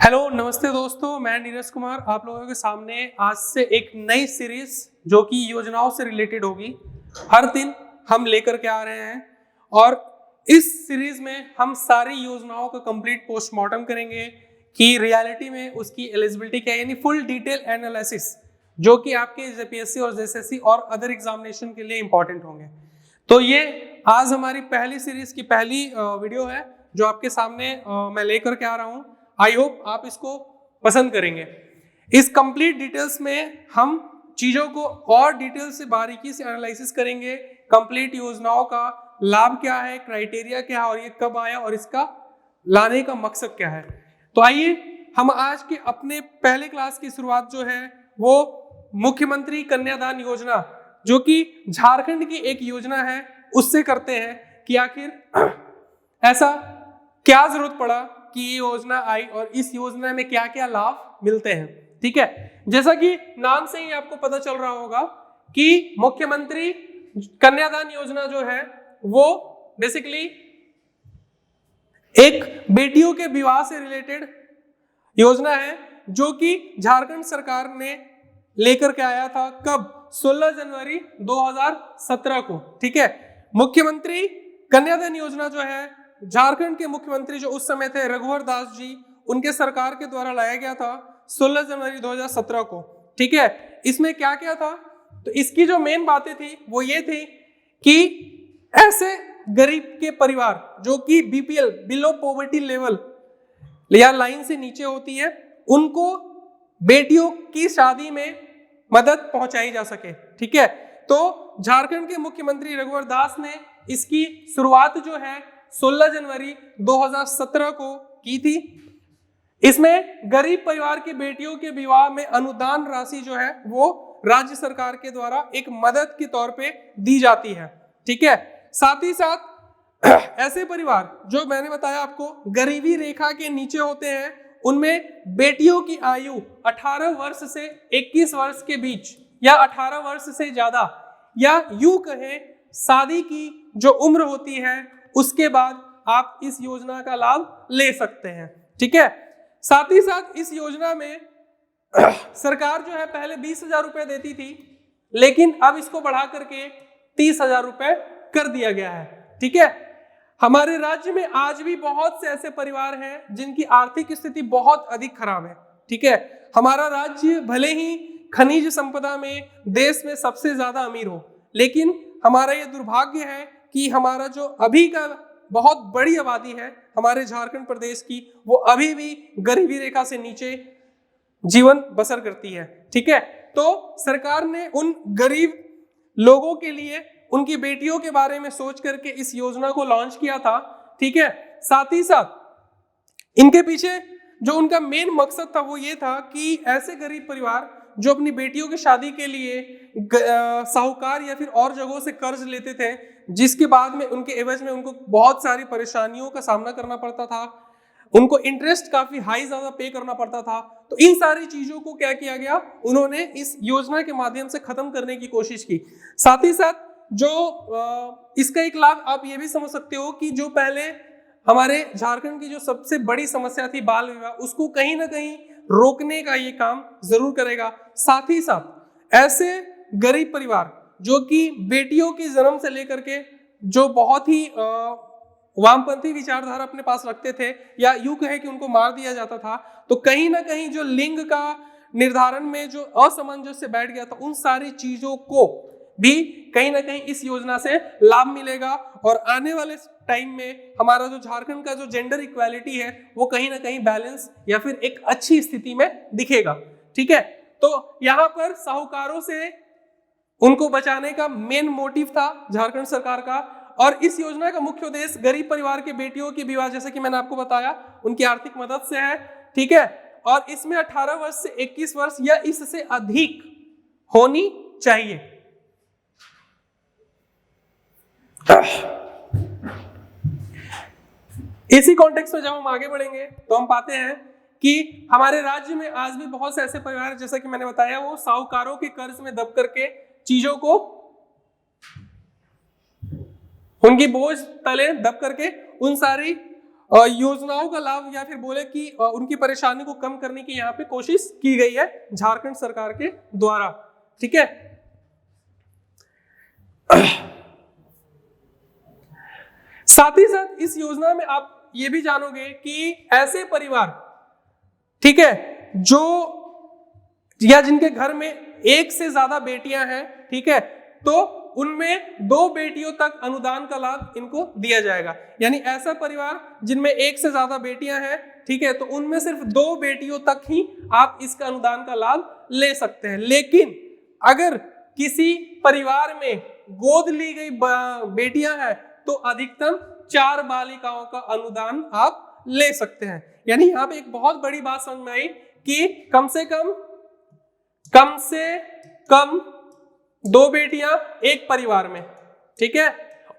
Hello नमस्ते दोस्तों, मैं नीरज कुमार आप लोगों के सामने आज से एक नई सीरीज जो कि योजनाओं से रिलेटेड होगी हर दिन हम लेकर के आ रहे हैं। और इस सीरीज में हम सारी योजनाओं का कंप्लीट पोस्टमार्टम करेंगे कि रियलिटी में उसकी एलिजिबिलिटी क्या है, यानी फुल डिटेल एनालिसिस जो कि आपके जेपीएससी और जेएसएससी और अदर एग्जामिनेशन के लिए इंपॉर्टेंट होंगे। तो ये आज हमारी पहली सीरीज की पहली वीडियो है जो आपके सामने मैं लेकर के आ रहा हूँ। आई होप आप इसको पसंद करेंगे। इस कंप्लीट डिटेल्स में हम चीजों को और डिटेल से बारीकी से एनालिसिस करेंगे। कंप्लीट योजनाओं का लाभ क्या है, क्राइटेरिया क्या है और ये कब आया और इसका लाने का मकसद क्या है। तो आइए हम आज के अपने पहले क्लास की शुरुआत जो है वो मुख्यमंत्री कन्यादान योजना जो कि झारखंड की एक योजना है उससे करते हैं कि आखिर ऐसा क्या जरूरत पड़ा कि ये योजना आई और इस योजना में क्या क्या लाभ मिलते हैं। ठीक है, जैसा कि नाम से ही आपको पता चल रहा होगा कि मुख्यमंत्री कन्यादान योजना जो है वो बेसिकली एक बेटियों के विवाह से रिलेटेड योजना है जो कि झारखंड सरकार ने लेकर के आया था। कब? 16 जनवरी 2017 को। ठीक है, मुख्यमंत्री कन्यादान योजना जो है झारखंड के मुख्यमंत्री जो उस समय थे रघुवर दास जी, उनके सरकार के द्वारा लाया गया था 16 जनवरी 2017 को। ठीक है, इसमें क्या क्या था तो इसकी जो मेन बातें थी वो ये थी कि ऐसे गरीब के परिवार जो कि बीपीएल बिलो पॉवर्टी लेवल या लाइन से नीचे होती है उनको बेटियों की शादी में मदद पहुंचाई जा सके। ठीक है, तो झारखंड के मुख्यमंत्री रघुवर दास ने इसकी शुरुआत जो है 16 जनवरी 2017 को की थी। इसमें गरीब परिवार की बेटियों के विवाह में अनुदान राशि जो है वो राज्य सरकार के द्वारा एक मदद के तौर पे दी जाती है। ठीक है, साथ ही साथ ऐसे परिवार जो मैंने बताया आपको गरीबी रेखा के नीचे होते हैं उनमें बेटियों की आयु 18 वर्ष से 21 वर्ष के बीच या 18 वर्ष से ज्यादा या यूं कहें शादी की जो उम्र होती है उसके बाद आप इस योजना का लाभ ले सकते हैं। ठीक है, साथ ही साथ इस योजना में सरकार जो है पहले 20,000 रुपए देती थी लेकिन अब इसको बढ़ा करके 30,000 रुपए कर दिया गया है। ठीक है, हमारे राज्य में आज भी बहुत से ऐसे परिवार हैं जिनकी आर्थिक स्थिति बहुत अधिक खराब है। ठीक है, हमारा राज्य भले ही खनिज संपदा में देश में सबसे ज्यादा अमीर हो लेकिन हमारा ये दुर्भाग्य है कि हमारा जो अभी का बहुत बड़ी आबादी है हमारे झारखंड प्रदेश की वो अभी भी गरीबी रेखा से नीचे जीवन बसर करती है। ठीक है, तो सरकार ने उन गरीब लोगों के लिए उनकी बेटियों के बारे में सोच करके इस योजना को लॉन्च किया था। ठीक है, साथ ही साथ इनके पीछे जो उनका मेन मकसद था वो ये था कि ऐसे गरीब परिवार जो अपनी बेटियों की शादी के लिए साहूकार या फिर और जगहों से कर्ज लेते थे जिसके बाद में उनके एवज में उनको बहुत सारी परेशानियों का सामना करना पड़ता था, उनको इंटरेस्ट काफी हाई ज्यादा पे करना पड़ता था। तो इन सारी चीजों को क्या किया गया, उन्होंने इस योजना के माध्यम से खत्म करने की कोशिश की। साथ ही साथ जो इसका एक लाभ आप ये भी समझ सकते हो कि जो पहले हमारे झारखंड की जो सबसे बड़ी समस्या थी बाल विवाह उसको कहीं ना कहीं रोकने का ये काम जरूर करेगा। साथ ही साथ ऐसे गरीब परिवार जो कि बेटियों की जन्म से लेकर के जो बहुत ही वामपंथी विचारधारा अपने पास रखते थे या यूं कहे कि उनको मार दिया जाता था, तो कहीं ना कहीं जो लिंग का निर्धारण में जो असमंजस्य बैठ गया था उन सारी चीजों को भी कहीं ना कहीं इस योजना से लाभ मिलेगा और आने वाले टाइम में हमारा जो झारखंड का जो जेंडर इक्वालिटी है वो कहीं ना कहीं बैलेंस या फिर एक अच्छी स्थिति में दिखेगा। ठीक है, तो यहाँ पर साहूकारों से उनको बचाने का मेन मोटिव था झारखंड सरकार का और इस योजना का मुख्य उद्देश्य गरीब परिवार के बेटियों की विवाह जैसे कि मैंने आपको बताया उनकी आर्थिक मदद से है। ठीक है, और इसमें 18 वर्ष से 21 वर्ष या इससे अधिक होनी चाहिए। इसी कॉन्टेक्स्ट में जब हम आगे बढ़ेंगे तो हम पाते हैं कि हमारे राज्य में आज भी बहुत से ऐसे परिवार जैसा कि मैंने बताया वो साहूकारों के कर्ज में दब करके चीजों को उनकी बोझ तले दब करके उन सारी योजनाओं का लाभ या फिर बोले कि उनकी परेशानी को कम करने की यहाँ पे कोशिश की गई है झारखंड सरकार के द्वारा। ठीक है, साथ ही साथ इस योजना में आप ये भी जानोगे कि ऐसे परिवार, ठीक है, जो या जिनके घर में एक से ज्यादा बेटियां हैं, ठीक है, तो उनमें 2 बेटियों तक अनुदान का लाभ इनको दिया जाएगा। यानी ऐसा परिवार जिनमें एक से ज्यादा बेटियां हैं, ठीक है, तो उनमें सिर्फ 2 बेटियों तक ही आप इसका अनुदान का लाभ ले सकते हैं। लेकिन अगर किसी परिवार में गोद ली गई बेटियां हैं तो अधिकतम 4 बालिकाओं का अनुदान आप ले सकते हैं। यानी यहाँ पे एक बहुत बड़ी बात समझ में आई कि कम से कम 2 बेटियां एक परिवार में, ठीक है,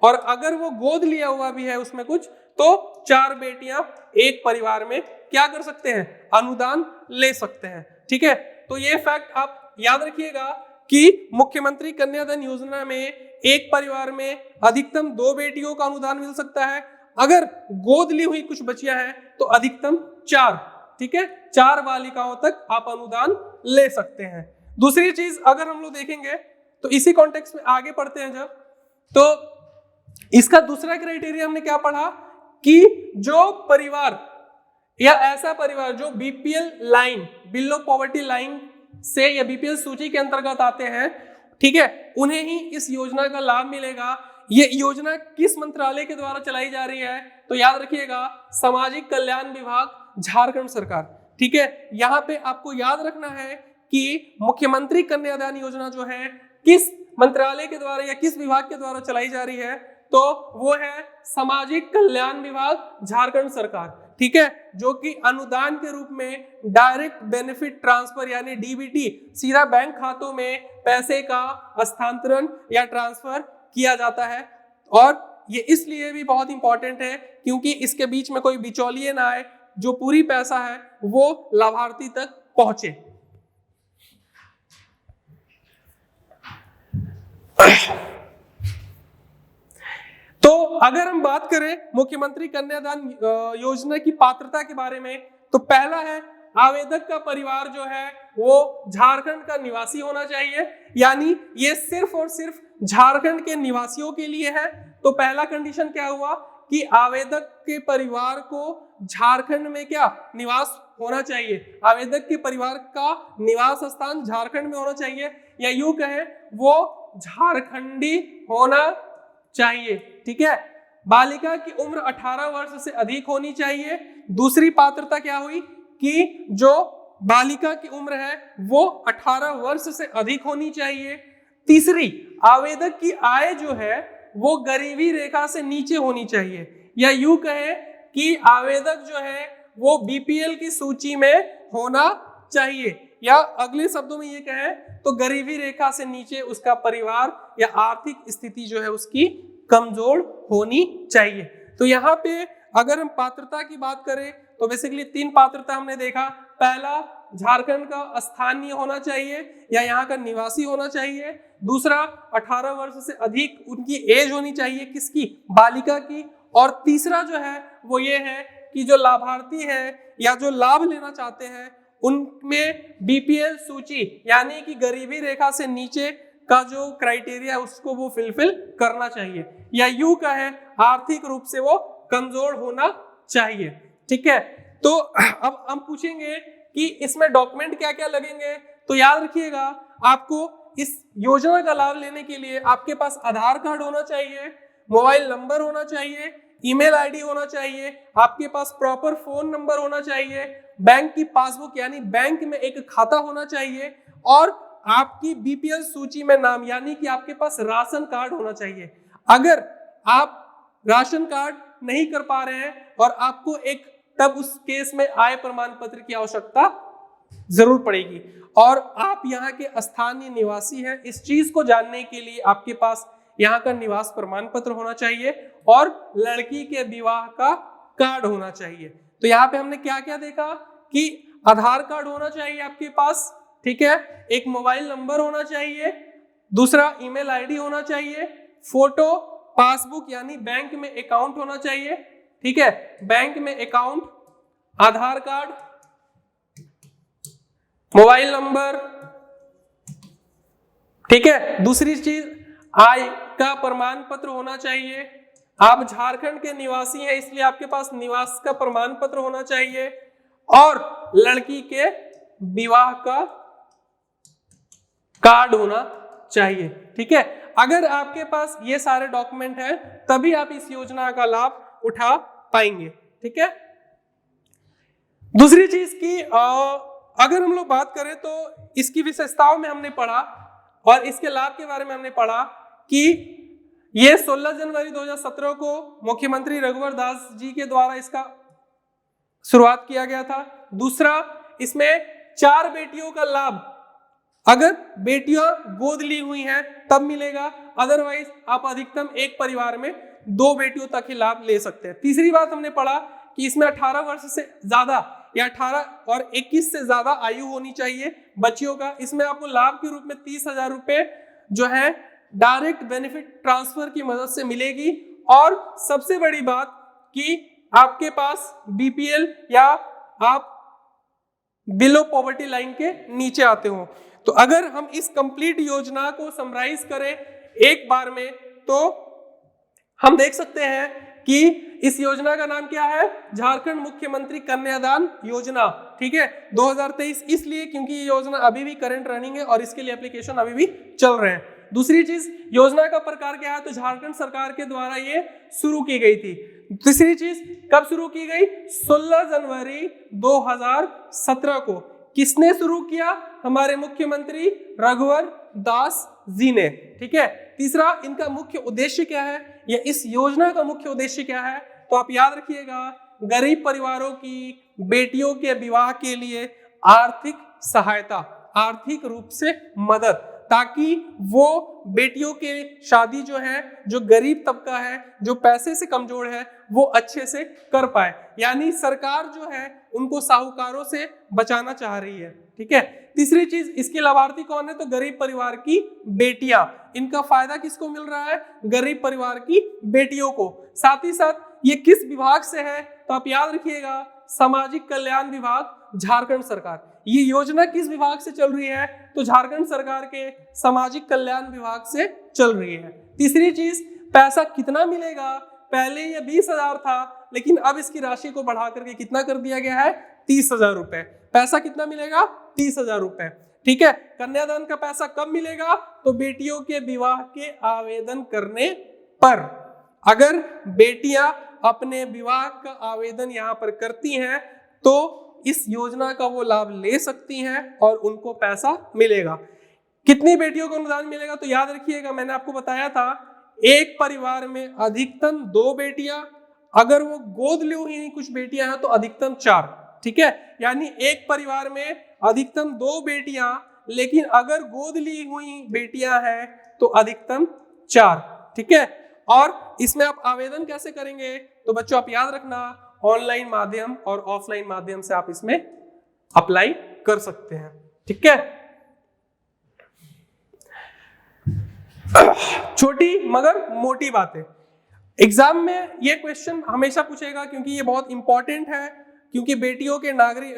और अगर वो गोद लिया हुआ भी है उसमें कुछ, तो 4 बेटियां एक परिवार में क्या कर सकते हैं, अनुदान ले सकते हैं। ठीक है, तो ये फैक्ट आप याद रखिएगा कि मुख्यमंत्री कन्यादान योजना में एक परिवार में अधिकतम 2 बेटियों का अनुदान मिल सकता है, अगर गोद ली हुई कुछ बच्चियां हैं तो अधिकतम 4, ठीक है, 4 बालिकाओं तक आप अनुदान ले सकते हैं। दूसरी चीज अगर हम लोग देखेंगे तो इसी कॉन्टेक्स्ट में आगे पढ़ते हैं जब, तो इसका दूसरा क्राइटेरिया हमने क्या पढ़ा कि जो परिवार या ऐसा परिवार जो BPL line, below poverty line से या बीपीएल सूची के अंतर्गत आते हैं, ठीक है, उन्हें ही इस योजना का लाभ मिलेगा। ये योजना किस मंत्रालय के द्वारा चलाई जा रही है, तो याद रखिएगा सामाजिक कल्याण विभाग झारखंड सरकार। ठीक है, यहाँ पे आपको याद रखना है कि मुख्यमंत्री कन्यादान योजना जो है किस मंत्रालय के द्वारा या किस विभाग के द्वारा चलाई जा रही है, तो वो है सामाजिक कल्याण विभाग झारखंड सरकार। ठीक है, जो कि अनुदान के रूप में डायरेक्ट बेनिफिट ट्रांसफर यानी डीबीटी सीधा बैंक खातों में पैसे का हस्तांतरण या ट्रांसफर किया जाता है। और ये इसलिए भी बहुत इंपॉर्टेंट है क्योंकि इसके बीच में कोई बिचौलिए ना आए, जो पूरी पैसा है वो लाभार्थी तक पहुंचे। तो अगर हम बात करें मुख्यमंत्री कन्यादान योजना की पात्रता के बारे में, तो पहला है आवेदक का परिवार जो है वो झारखंड का निवासी होना चाहिए, यानी ये सिर्फ और सिर्फ झारखंड के निवासियों के लिए है। तो पहला कंडीशन क्या हुआ कि आवेदक के परिवार को झारखंड में क्या निवास होना चाहिए, आवेदक के परिवार का निवास स्थान झारखंड में होना चाहिए, या यूं कहें वो झारखंडी होना चाहिए। ठीक है, बालिका की उम्र 18 वर्ष से अधिक होनी चाहिए। दूसरी पात्रता क्या हुई कि जो बालिका की उम्र है वो 18 वर्ष से अधिक होनी चाहिए। तीसरी, आवेदक की आय जो है वो गरीबी रेखा से नीचे होनी चाहिए, या यूं कहें कि आवेदक जो है वो बीपीएल की सूची में होना चाहिए, या अगले शब्दों में ये कहें तो गरीबी रेखा से नीचे उसका परिवार या आर्थिक स्थिति जो है उसकी कमजोर होनी चाहिए। तो यहाँ पे अगर हम पात्रता की बात करें तो बेसिकली 3 पात्रता हमने देखा। पहला, झारखंड का स्थानीय होना चाहिए या यहाँ का निवासी होना चाहिए। दूसरा, 18 वर्ष से अधिक उनकी एज होनी चाहिए, किसकी, बालिका की। और तीसरा जो है वो ये है कि जो लाभार्थी है या जो लाभ लेना चाहते हैं उनमें बीपीएल सूची यानी कि गरीबी रेखा से नीचे का जो क्राइटेरिया है उसको वो फिलफिल करना चाहिए, या यूं कहें आर्थिक रूप से वो कमजोर होना चाहिए। ठीक है, तो अब हम पूछेंगे कि इसमें डॉक्यूमेंट क्या क्या लगेंगे। तो याद रखिएगा आपको इस योजना का लाभ लेने के लिए आपके पास आधार कार्ड होना चाहिए, मोबाइल नंबर होना चाहिए, ईमेल आईडी होना चाहिए, आपके पास प्रॉपर फोन नंबर होना चाहिए, बैंक की पासबुक यानी बैंक में एक खाता होना चाहिए, और आपकी बीपीएल सूची में नाम यानी कि आपके पास राशन कार्ड होना चाहिए। अगर आप राशन कार्ड नहीं कर पा रहे हैं और आपको एक तब उस केस में आय प्रमाण पत्र की आवश्यकता जरूर पड़ेगी, और आप यहाँ के स्थानीय निवासी हैं, इस चीज को जानने के लिए आपके पास यहाँ का निवास प्रमाण पत्र होना चाहिए और लड़की के विवाह का कार्ड होना चाहिए। तो यहाँ पे हमने क्या क्या देखा कि आधार कार्ड होना चाहिए आपके पास, ठीक है, एक मोबाइल नंबर होना चाहिए, दूसरा ईमेल आईडी होना चाहिए, फोटो पासबुक यानी बैंक में अकाउंट होना चाहिए, ठीक है, बैंक में अकाउंट, आधार कार्ड, मोबाइल नंबर, ठीक है। दूसरी चीज आय का प्रमाण पत्र होना चाहिए। आप झारखंड के निवासी हैं इसलिए आपके पास निवास का प्रमाण पत्र होना चाहिए, और लड़की के विवाह का कार्ड होना चाहिए, ठीक है। अगर आपके पास ये सारे डॉक्यूमेंट हैं तभी आप इस योजना का लाभ उठा पाएंगे, ठीक है। दूसरी चीज की अगर हम लोग बात करें तो इसकी विशेषताओं में हमने पढ़ा और इसके लाभ के बारे में हमने पढ़ा कि ये 16 जनवरी 2017 को मुख्यमंत्री रघुवर दास जी के द्वारा इसका शुरुआत किया गया था। दूसरा, इसमें 4 बेटियों का लाभ अगर बेटियां गोद ली हुई हैं तब मिलेगा, अदरवाइज आप अधिकतम एक परिवार में 2 बेटियों तक ही लाभ ले सकते हैं। तीसरी बात हमने पढ़ा कि इसमें 18 वर्ष से ज्यादा या 18 और 21 से ज्यादा आयु होनी चाहिए बच्चियों का। इसमें आपको लाभ के रूप में 30,000 रुपए जो है डायरेक्ट बेनिफिट ट्रांसफर की मदद से मिलेगी। और सबसे बड़ी बात कि आपके पास बीपीएल या आप बिलो पॉवर्टी लाइन के नीचे आते हो। तो अगर हम इस कंप्लीट योजना को समराइज करें एक बार में तो हम देख सकते हैं कि इस योजना का नाम क्या है, झारखंड मुख्यमंत्री कन्यादान योजना, ठीक है, 2023 इसलिए क्योंकि ये योजना अभी भी करंट रनिंग है और इसके लिए एप्लीकेशन अभी भी चल रहे हैं। दूसरी चीज, योजना का प्रकार क्या है, तो झारखंड सरकार के द्वारा ये शुरू की गई थी। तीसरी चीज, कब शुरू की गई, 16 जनवरी 2017 को। किसने शुरू किया, हमारे मुख्यमंत्री रघुवर दास जी ने, ठीक है। तीसरा, इनका मुख्य उद्देश्य क्या है, या इस योजना का मुख्य उद्देश्य क्या है, तो आप याद रखिएगा, गरीब परिवारों की बेटियों के विवाह के लिए आर्थिक सहायता, आर्थिक रूप से मदद, ताकि वो बेटियों के शादी जो है, जो गरीब तबका है, जो पैसे से कमजोर है, वो अच्छे से कर पाए। यानी सरकार जो है उनको साहूकारों से बचाना चाह रही है, ठीक है। तीसरी चीज, इसके लाभार्थी कौन है, तो गरीब परिवार की बेटियां। इनका फायदा किसको मिल रहा है, गरीब परिवार की बेटियों को। साथ ही साथ ये किस विभाग से है, तो आप याद रखिएगा, सामाजिक कल्याण विभाग, झारखंड सरकार। ये योजना किस विभाग से चल रही है, तो झारखंड सरकार के सामाजिक कल्याण विभाग से चल रही है। तीसरी चीज, पैसा कितना मिलेगा, पहले ये 20,000 था लेकिन अब इसकी राशि को बढ़ा करके कितना कर दिया गया है, 30,000 रुपए। पैसा कितना मिलेगा, 30,000 रुपए, ठीक है। कन्यादान का पैसा कब मिलेगा, तो बेटियों के विवाह के आवेदन करने पर। अगर बेटियां अपने विवाह का आवेदन यहाँ पर करती हैं तो इस योजना का वो लाभ ले सकती हैं और उनको पैसा मिलेगा। कितनी बेटियों को अनुदान मिलेगा, तो याद रखिएगा, मैंने आपको बताया था, एक परिवार में अधिकतम 2 बेटियां, अगर वो गोद ली हुई कुछ बेटियां हैं तो अधिकतम 4, ठीक है। यानी एक परिवार में अधिकतम 2 बेटियां, लेकिन अगर गोद ली हुई बेटियां हैं तो अधिकतम 4, ठीक है। और इसमें आप आवेदन कैसे करेंगे, तो बच्चों आप याद रखना, ऑनलाइन माध्यम और ऑफलाइन माध्यम से आप इसमें अप्लाई कर सकते हैं, ठीक है। छोटी मगर मोटी बातें, एग्जाम में ये क्वेश्चन हमेशा पूछेगा क्योंकि ये बहुत इंपॉर्टेंट है, क्योंकि बेटियों के नागरिक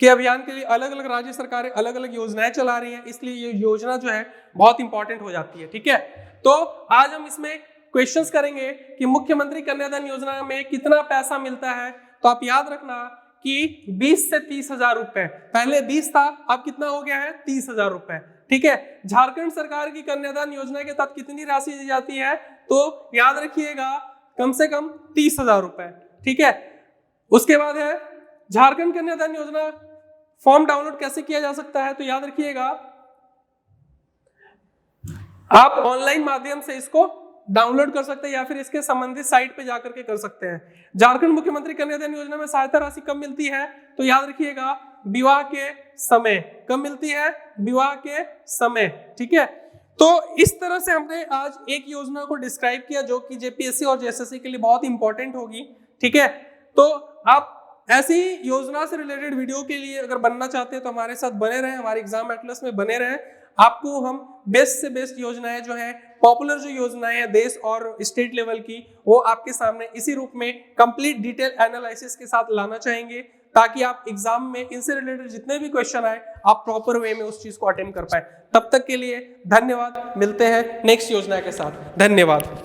के अभियान के लिए अलग अलग राज्य सरकारें अलग अलग योजनाएं चला रही हैं, इसलिए ये योजना जो है बहुत इंपॉर्टेंट हो जाती है, ठीक है। तो आज हम इसमें क्वेश्चंस करेंगे कि मुख्यमंत्री कन्यादान योजना में कितना पैसा मिलता है। तो आप याद रखना कि 20 से 30,000 रुपए, पहले 20 था, अब कितना हो गया है, 30,000 रुपए, ठीक है। झारखंड सरकार की कन्यादान योजना के तहत कितनी राशि दी जाती है, तो याद रखिएगा, कम से कम 30,000 रुपए, ठीक है। उसके बाद है झारखंड कन्यादान योजना फॉर्म डाउनलोड कैसे किया जा सकता है, तो याद रखिएगा, आप ऑनलाइन माध्यम से इसको डाउनलोड कर सकते हैं या फिर इसके संबंधित साइट पे जाकर के कर सकते हैं। झारखंड मुख्यमंत्री कन्यादान योजना में सहायता राशि कब मिलती है, तो याद रखिएगा, विवाह के समय। कब मिलती है, विवाह के समय, ठीक है। तो इस तरह से हमने आज एक योजना को डिस्क्राइब किया जो कि जेपीएससी और जेएसएससी के लिए बहुत इंपॉर्टेंट होगी, ठीक है। तो आप ऐसी योजना से रिलेटेड वीडियो के लिए अगर बनना चाहते हैं तो हमारे साथ बने रहें, हमारे एग्जाम एटलस में बने रहें। आपको हम बेस्ट से बेस्ट योजनाएं जो है, पॉपुलर जो योजनाएं हैं देश और स्टेट लेवल की, वो आपके सामने इसी रूप में कंप्लीट डिटेल एनालिसिस के साथ लाना चाहेंगे, ताकि आप एग्जाम में इनसे रिलेटेड जितने भी क्वेश्चन आए आप प्रॉपर वे में उस चीज को अटेंड कर पाए। तब तक के लिए धन्यवाद, मिलते हैं नेक्स्ट योजना के साथ। धन्यवाद।